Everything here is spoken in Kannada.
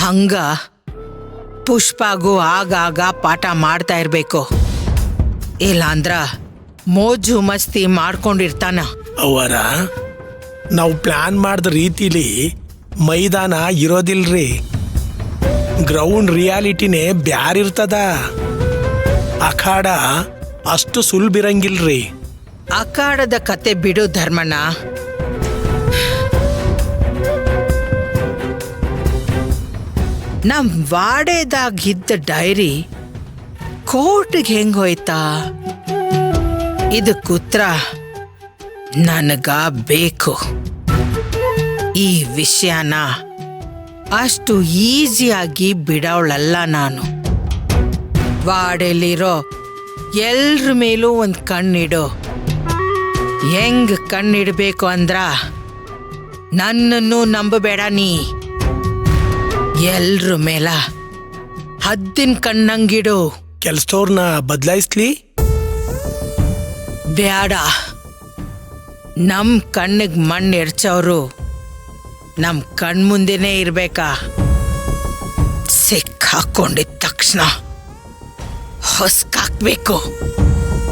ಹಂಗ ಪುಷ್ಪಾಗೂ ಆಗಾಗ ಪಾಠ ಮಾಡ್ತಾ ಇರ್ಬೇಕು. ಇಲ್ಲಾಂದ್ರ ಮೋಜು ಮಸ್ತಿ ಮಾಡ್ಕೊಂಡಿರ್ತಾನ. ಅವರ ನಾವು ಪ್ಲಾನ್ ಮಾಡಿದ ರೀತಿಲಿ ಮೈದಾನ ಇರೋದಿಲ್ರಿ. ಗ್ರೌಂಡ್ ರಿಯಾಲಿಟಿನೇ ಬ್ಯಾರಿರ್ತದ. ಅಖಾಡ ಅಷ್ಟು ಸುಲ್ಬಿರಂಗಿಲ್ರಿ. ಅಖಾಡದ ಕತೆ ಬಿಡು ಧರ್ಮಣ್ಣ. ನಮ್ ವಾಡೆದಾಗಿದ್ದ ಡೈರಿ ಕೋರ್ಟ್ಗೆ ಹೆಂಗ್ ಹೋಯ್ತಾ? ಇದಕ್ಕೆ ಉತ್ತರ ನನಗ ಬೇಕು. ಈ ವಿಷಯನ ಅಷ್ಟು ಈಸಿಯಾಗಿ ಬಿಡೋಳಲ್ಲ ನಾನು. ವಾಡೆಲಿರೋ ಎಲ್ರ ಮೇಲೂ ಒಂದು ಕಣ್ಣಿಡು. ಹೆಂಗ್ ಕಣ್ಣಿಡ್ಬೇಕು ಅಂದ್ರ ನನ್ನನ್ನು ನಂಬಬೇಡ ನೀ. ಎಲ್ರ ಮೇಲ ಹದ್ದಿನ ಕಣ್ಣಂಗಿಡು. ಕೆಲ್ಸದವ್ರನ್ನ ಬದಲಾಯಿಸ್ಲಿ? ಬ್ಯಾಡ. ನಮ್ ಕಣ್ಣಿಗೆ ಮಣ್ಣು ಎರ್ಚವ್ರು ನಮ್ ಕಣ್ಮುಂದೆನೇ ಇರ್ಬೇಕಾ? ಸಿಕ್ಕಾಕೊಂಡಿದ ತಕ್ಷಣ ಹೊಸ್ಕಾಕ್ಬೇಕು.